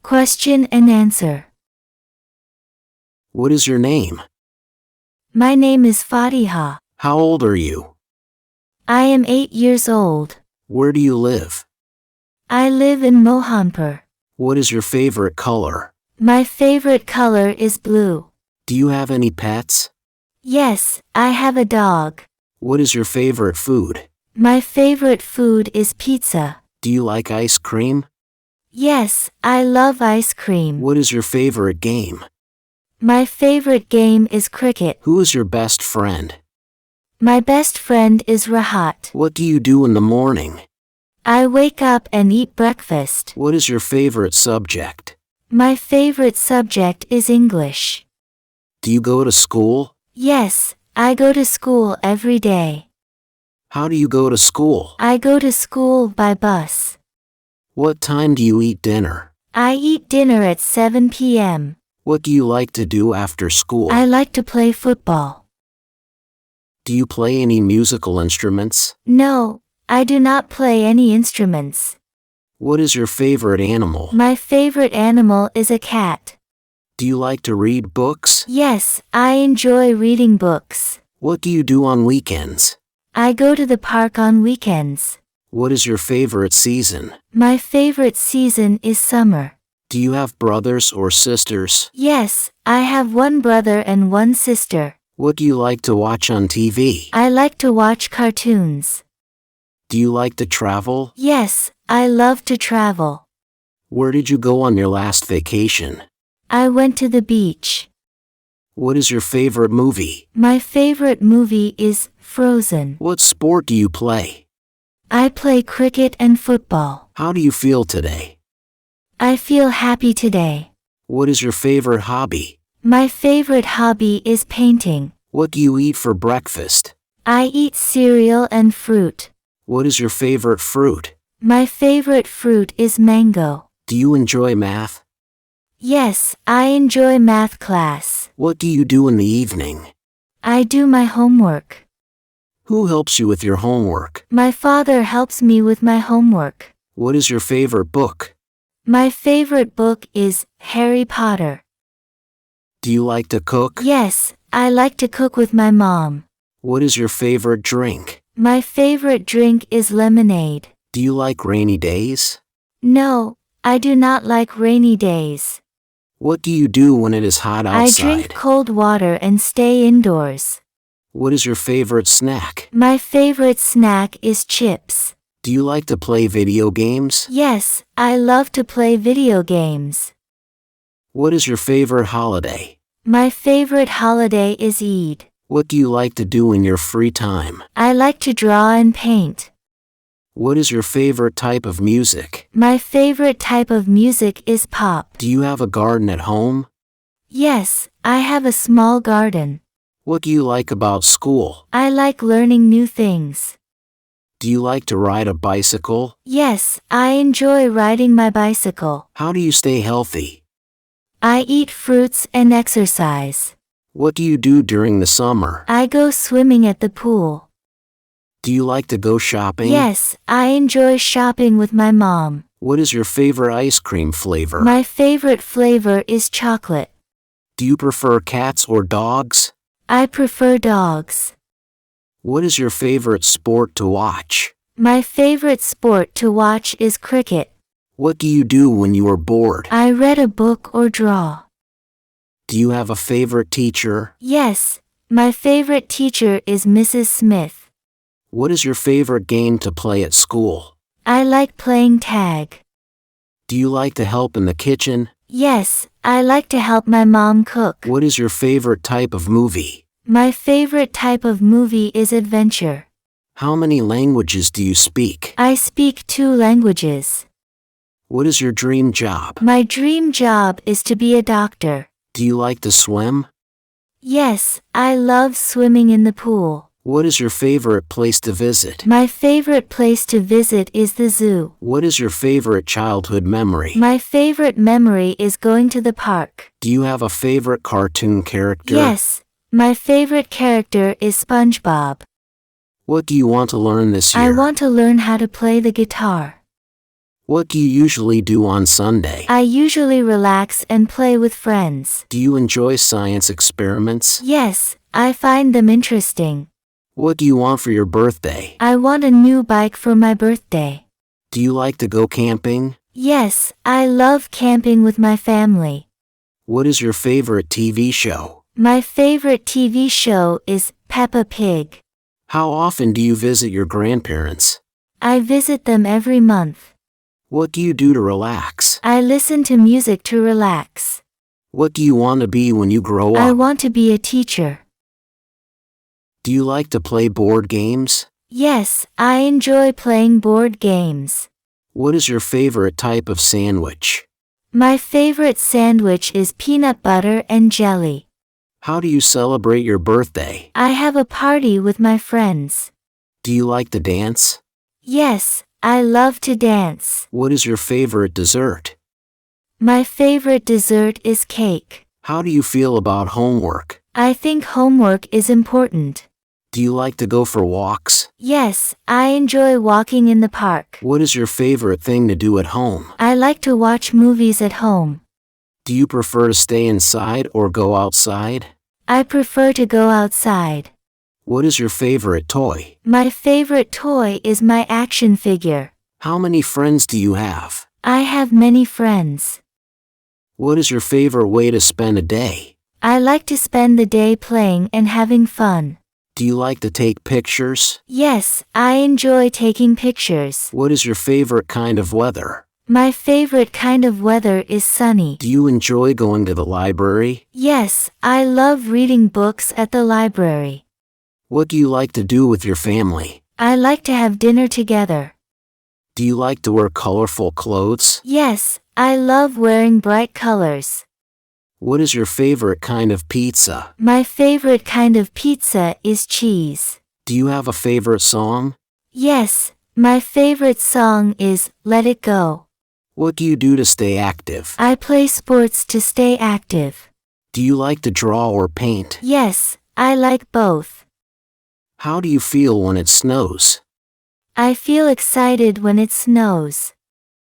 Question and answer. What is your name? My name is Fatiha. How old are you? I am 8 years old. Where do you live? I live in Mohanpur. What is your favorite color? My favorite color is blue. Do you have any pets? Yes, I have a dog. What is your favorite food? My favorite food is pizza. Do you like ice cream? Yes, I love ice cream. What is your favorite game? My favorite game is cricket. Who is your best friend? My best friend is Rahat. What do you do in the morning? I wake up and eat breakfast. What is your favorite subject? My favorite subject is English. Do you go to school? Yes, I go to school every day. How do you go to school? I go to school by bus. What time do you eat dinner? I eat dinner at 7 p.m. What do you like to do after school? I like to play football. Do you play any musical instruments? No, I do not play any instruments. What is your favorite animal? My favorite animal is a cat. Do you like to read books? Yes, I enjoy reading books. What do you do on weekends? I go to the park on weekends. What is your favorite season? My favorite season is summer. Do you have brothers or sisters? Yes, I have one brother and one sister. What do you like to watch on TV? I like to watch cartoons. Do you like to travel? Yes, I love to travel. Where did you go on your last vacation? I went to the beach. What is your favorite movie? My favorite movie is Frozen. What sport do you play? I play cricket and football. How do you feel today? I feel happy today. What is your favorite hobby? My favorite hobby is painting. What do you eat for breakfast? I eat cereal and fruit. What is your favorite fruit? My favorite fruit is mango. Do you enjoy math? Yes, I enjoy math class. What do you do in the evening? I do my homework. Who helps you with your homework? My father helps me with my homework. What is your favorite book? My favorite book is Harry Potter. Do you like to cook? Yes, I like to cook with my mom. What is your favorite drink? My favorite drink is lemonade. Do you like rainy days? No, I do not like rainy days. What do you do when it is hot outside? I drink cold water and stay indoors. What is your favorite snack? My favorite snack is chips. Do you like to play video games? Yes, I love to play video games. What is your favorite holiday? My favorite holiday is Eid. What do you like to do in your free time? I like to draw and paint. What is your favorite type of music? My favorite type of music is pop. Do you have a garden at home? Yes, I have a small garden. What do you like about school? I like learning new things. Do you like to ride a bicycle? Yes, I enjoy riding my bicycle. How do you stay healthy? I eat fruits and exercise. What do you do during the summer? I go swimming at the pool. Do you like to go shopping? Yes, I enjoy shopping with my mom. What is your favorite ice cream flavor? My favorite flavor is chocolate. Do you prefer cats or dogs? I prefer dogs. What is your favorite sport to watch? My favorite sport to watch is cricket. What do you do when you are bored? I read a book or draw. Do you have a favorite teacher? Yes, my favorite teacher is Mrs. Smith. What is your favorite game to play at school? I like playing tag. Do you like to help in the kitchen? Yes, I like to help my mom cook. What is your favorite type of movie? My favorite type of movie is adventure. How many languages do you speak? I speak 2 languages. What is your dream job? My dream job is to be a doctor. Do you like to swim? Yes, I love swimming in the pool. What is your favorite place to visit? My favorite place to visit is the zoo. What is your favorite childhood memory? My favorite memory is going to the park. Do you have a favorite cartoon character? Yes, my favorite character is SpongeBob. What do you want to learn this year? I want to learn how to play the guitar. What do you usually do on Sunday? I usually relax and play with friends. Do you enjoy science experiments? Yes, I find them interesting. What do you want for your birthday? I want a new bike for my birthday. Do you like to go camping? Yes, I love camping with my family. What is your favorite TV show? My favorite TV show is Peppa Pig. How often do you visit your grandparents? I visit them every month. What do you do to relax? I listen to music to relax. What do you want to be when you grow up? I want to be a teacher. Do you like to play board games? Yes, I enjoy playing board games. What is your favorite type of sandwich? My favorite sandwich is peanut butter and jelly. How do you celebrate your birthday? I have a party with my friends. Do you like to dance? Yes, I love to dance. What is your favorite dessert? My favorite dessert is cake. How do you feel about homework? I think homework is important. Do you like to go for walks? Yes, I enjoy walking in the park. What is your favorite thing to do at home? I like to watch movies at home. Do you prefer to stay inside or go outside? I prefer to go outside. What is your favorite toy? My favorite toy is my action figure. How many friends do you have? I have many friends. What is your favorite way to spend a day? I like to spend the day playing and having fun. Do you like to take pictures? Yes, I enjoy taking pictures. What is your favorite kind of weather? My favorite kind of weather is sunny. Do you enjoy going to the library? Yes, I love reading books at the library. What do you like to do with your family? I like to have dinner together. Do you like to wear colorful clothes? Yes, I love wearing bright colors. What is your favorite kind of pizza? My favorite kind of pizza is cheese. Do you have a favorite song? Yes, my favorite song is Let It Go. What do you do to stay active? I play sports to stay active. Do you like to draw or paint? Yes, I like both. How do you feel when it snows? I feel excited when it snows.